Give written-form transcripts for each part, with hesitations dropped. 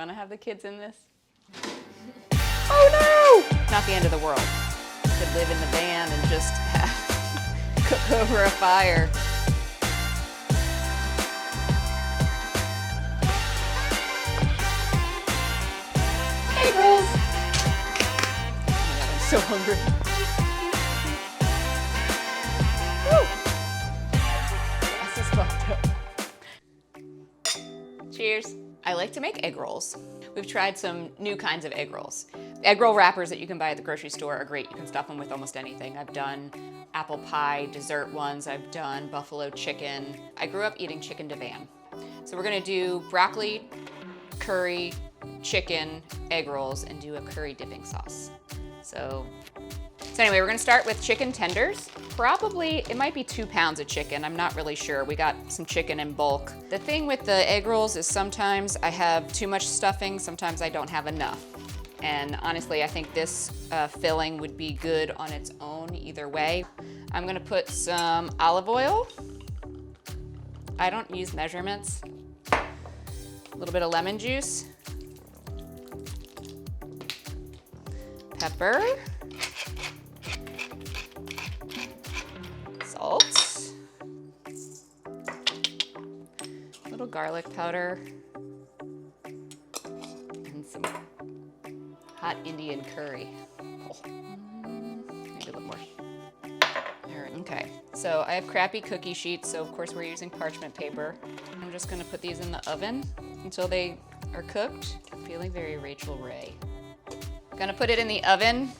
want to have the kids in this? Oh no! Not the end of the world. You could live in the van and just cook over a fire. Eggrolls! Oh my God, I'm so hungry. Woo! This is fucked up. Cheers. I like to make egg rolls. We've tried some new kinds of egg rolls. Egg roll wrappers that you can buy at the grocery store are great. You can stuff them with almost anything. I've done apple pie, dessert ones. I've done buffalo chicken. I grew up eating chicken divan. So we're gonna do broccoli, curry, chicken, egg rolls, and do a curry dipping sauce. So anyway, we're gonna start with chicken tenders. Probably, it might be 2 pounds of chicken. I'm not really sure. We got some chicken in bulk. The thing with the egg rolls is sometimes I have too much stuffing, sometimes I don't have enough. And honestly, I think this filling would be good on its own either way. I'm gonna put some olive oil. I don't use measurements. A little bit of lemon juice. Pepper. Salt, a little garlic powder, and some hot Indian curry. Oh. Maybe a little more. There, okay, so I have crappy cookie sheets, so of course we're using parchment paper. I'm just gonna put these in the oven until they are cooked. I'm feeling very Rachel Ray. Gonna put it in the oven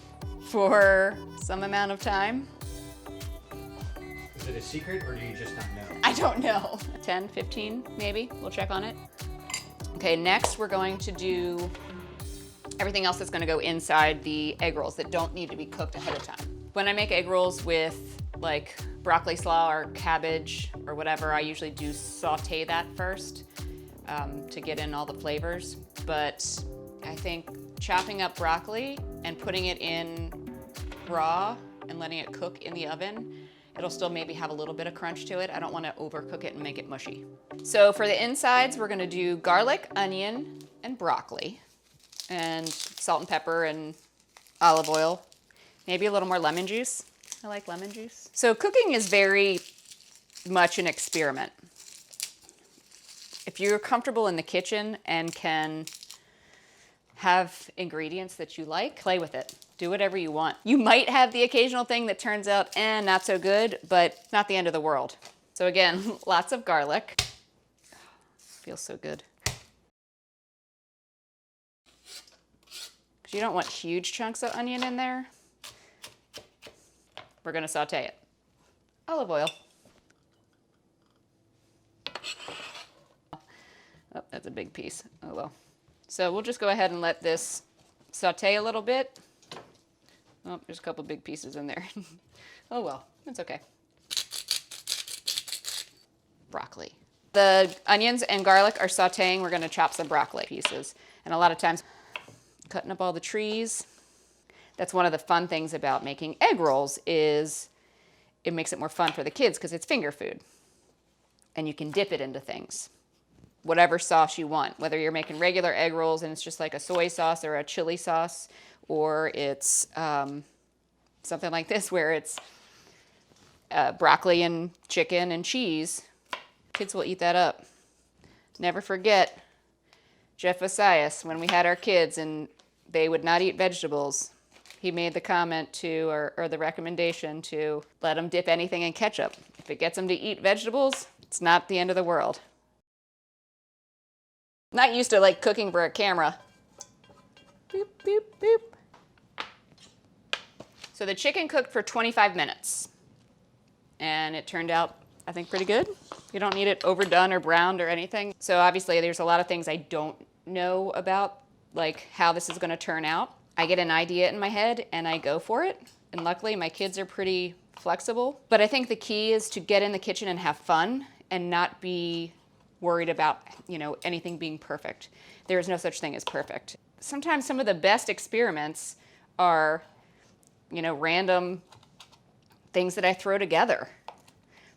for some amount of time. Is it a secret or do you just not know? I don't know. 10, 15 maybe, we'll check on it. Okay, next we're going to do everything else that's gonna go inside the egg rolls that don't need to be cooked ahead of time. When I make egg rolls with like broccoli slaw or cabbage or whatever, I usually do saute that first to get in all the flavors. But I think chopping up broccoli and putting it in raw and letting it cook in the oven, it'll still maybe have a little bit of crunch to it. I don't want to overcook it and make it mushy. So for the insides, we're gonna do garlic, onion, and broccoli, and salt and pepper and olive oil. Maybe a little more lemon juice. I like lemon juice. So cooking is very much an experiment. If you're comfortable in the kitchen and can have ingredients that you like, play with it. Do whatever you want. You might have the occasional thing that turns out, not so good, but not the end of the world. So again, lots of garlic. Feels so good. Because you don't want huge chunks of onion in there. We're gonna saute it. Olive oil. Oh, that's a big piece. Oh well. So we'll just go ahead and let this saute a little bit. Oh, there's a couple big pieces in there. Oh well, it's okay. Broccoli. The onions and garlic are sauteing. We're gonna chop some broccoli pieces. And a lot of times, cutting up all the trees. That's one of the fun things about making egg rolls is it makes it more fun for the kids because it's finger food. And you can dip it into things. Whatever sauce you want, whether you're making regular egg rolls and it's just like a soy sauce or a chili sauce, or it's something like this where it's broccoli and chicken and cheese. Kids will eat that up. Never forget Jeff Osias, when we had our kids and they would not eat vegetables, he made the comment to, or the recommendation to let them dip anything in ketchup. If it gets them to eat vegetables, it's not the end of the world. Not used to like cooking for a camera. Boop, boop, boop. So the chicken cooked for 25 minutes. And it turned out, I think, pretty good. You don't need it overdone or browned or anything. So obviously there's a lot of things I don't know about, like how this is gonna turn out. I get an idea in my head and I go for it. And luckily my kids are pretty flexible. But I think the key is to get in the kitchen and have fun and not be worried about, anything being perfect. There is no such thing as perfect. Sometimes some of the best experiments are, random things that I throw together.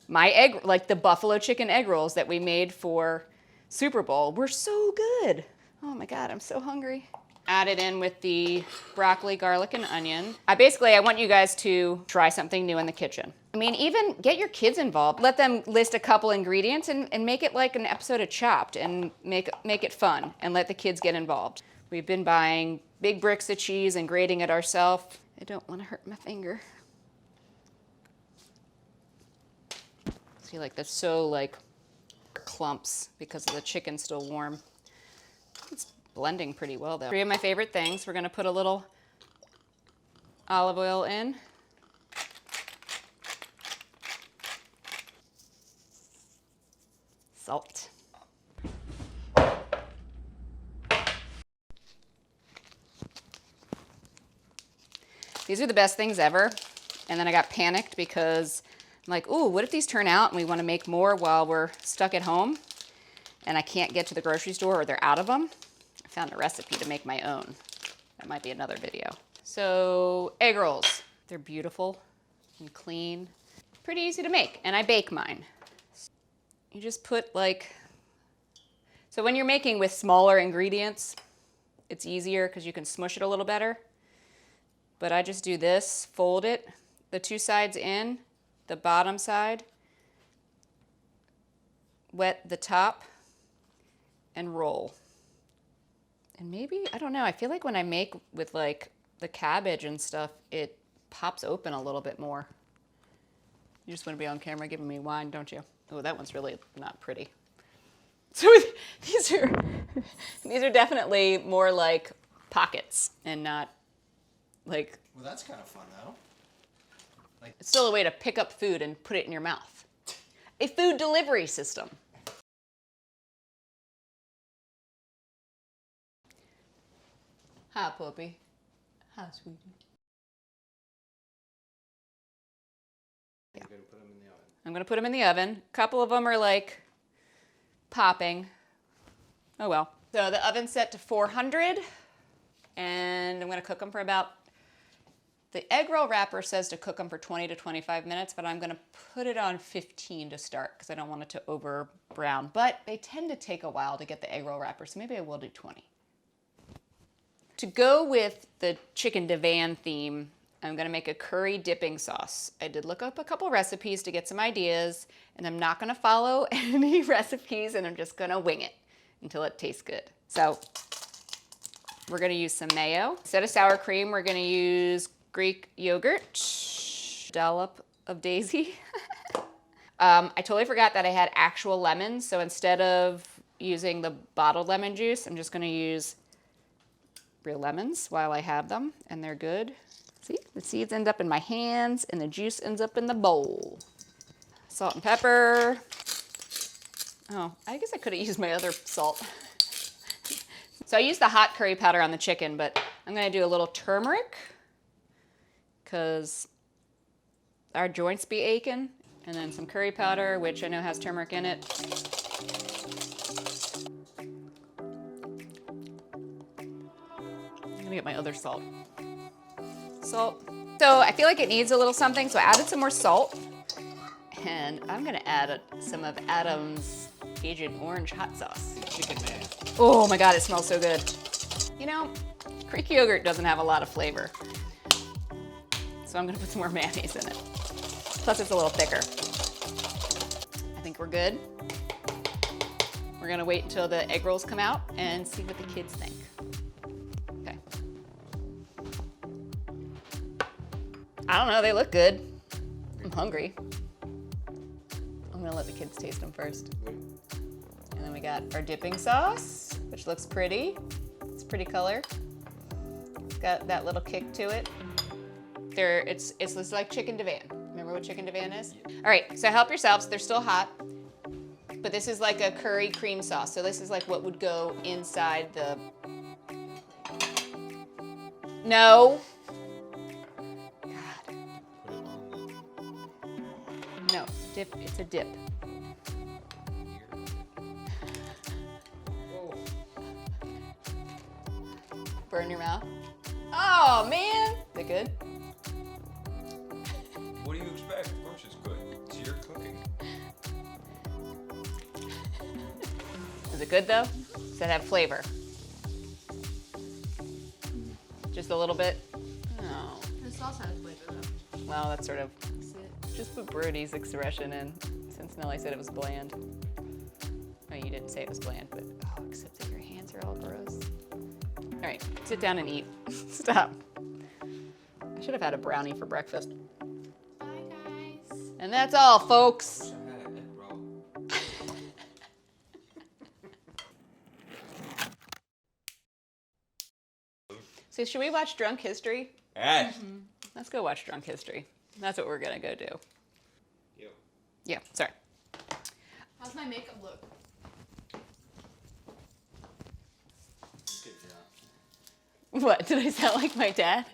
My egg, like the buffalo chicken egg rolls that we made for Super Bowl, were so good. Oh my God, I'm so hungry. Add it in with the broccoli, garlic, and onion. I want you guys to try something new in the kitchen. I mean, even get your kids involved. Let them list a couple ingredients and make it like an episode of Chopped and make it fun and let the kids get involved. We've been buying big bricks of cheese and grating it ourselves. I don't want to hurt my finger. See, like that's so like clumps because the chicken's still warm. It's blending pretty well though. 3 of my favorite things. We're gonna put a little olive oil in. Salt. These are the best things ever. And then I got panicked because I'm like, ooh, what if these turn out and we want to make more while we're stuck at home and I can't get to the grocery store or they're out of them? I found a recipe to make my own. That might be another video. So egg rolls. They're beautiful and clean. Pretty easy to make, and I bake mine. You just put like, so when you're making with smaller ingredients, it's easier because you can smush it a little better. But I just do this, fold it, the 2 sides in, the bottom side, wet the top, and roll. And maybe, I don't know, I feel like when I make with like the cabbage and stuff, it pops open a little bit more. You just want to be on camera giving me wine, don't you? Oh, that one's really not pretty. So these are definitely more like pockets and not like. Well, that's kind of fun though. Like, it's still a way to pick up food and put it in your mouth. A food delivery system. Hi, puppy. Hi, sweetie. you're gonna put them in the oven. I'm gonna put them in the oven. A couple of them are like popping. Oh well. So the oven's set to 400 and I'm gonna cook them for about, the egg roll wrapper says to cook them for 20 to 25 minutes, but I'm gonna put it on 15 to start because I don't want it to over brown. But they tend to take a while to get the egg roll wrapper, so maybe I will do 20. To go with the chicken divan theme, I'm gonna make a curry dipping sauce. I did look up a couple recipes to get some ideas, and I'm not gonna follow any recipes, and I'm just gonna wing it until it tastes good. So we're gonna use some mayo. Instead of sour cream, we're gonna use Greek yogurt, dollop of daisy. I totally forgot that I had actual lemons, so instead of using the bottled lemon juice, I'm just gonna use real lemons while I have them, and they're good. See, the seeds end up in my hands and the juice ends up in the bowl. Salt and pepper. Oh, I guess I could have used my other salt. So I used the hot curry powder on the chicken, but I'm gonna do a little turmeric because our joints be aching, and then some curry powder, which I know has turmeric in it. I'm gonna get my other salt. Salt. So I feel like it needs a little something, so I added some more salt. And I'm gonna add some of Adam's Agent Orange hot sauce. Chicken man. Oh my God, it smells so good. You know, Greek yogurt doesn't have a lot of flavor. So I'm gonna put some more mayonnaise in it. Plus it's a little thicker. I think we're good. We're gonna wait until the egg rolls come out and see what the kids think. Okay. I don't know, they look good. I'm hungry. I'm gonna let the kids taste them first. And then we got our dipping sauce, which looks pretty. It's a pretty color. It's got that little kick to it. It's just like chicken divan. Remember what chicken divan is? Yeah. All right, so help yourselves. They're still hot, but this is like a curry cream sauce. So this is like what would go inside the. No. God. No, dip. It's a dip. Burn your mouth. Oh man, is it good? What do you expect? Of course it's good. It's your cooking. Is it good though? Does it have flavor? Just a little bit? Oh. The sauce has flavor though. Well, that's sort of, That's it. just put Brody's expression in, since Nellie said it was bland. No, you didn't say it was bland, but, oh, except that your hands are all gross. All right, sit down and eat. Stop. I should have had a brownie for breakfast. Bye guys. And that's all, folks. I had an Eggroll. So should we watch Drunk History? Yes. Let's go watch Drunk History. That's what we're gonna go do. Yo. Yeah, sorry. How's my makeup look? Good job. What, did I sound like my dad?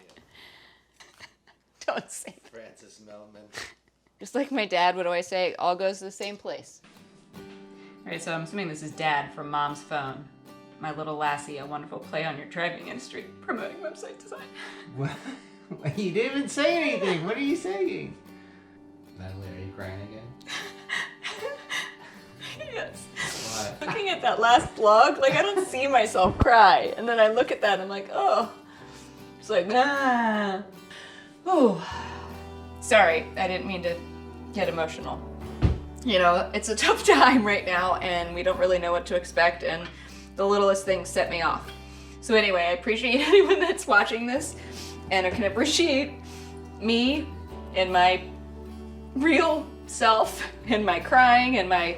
Don't say that. Francis Melman. Just like my dad would always say, all goes to the same place. All right, so I'm assuming this is Dad from Mom's phone. My little lassie, a wonderful play on your driving industry, promoting website design. What? You didn't even say anything. What are you saying? Natalie, are you crying again? Yes. What? Looking at that last vlog, like I don't see myself cry. And then I look at that and I'm like, oh. It's like, nah. Oh. Sorry, I didn't mean to get emotional. You know, it's a tough time right now and we don't really know what to expect and the littlest things set me off. So anyway, I appreciate anyone that's watching this and I can appreciate me and my real self and my crying and my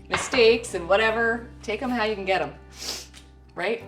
mistakes and whatever. Take them how you can get them, right?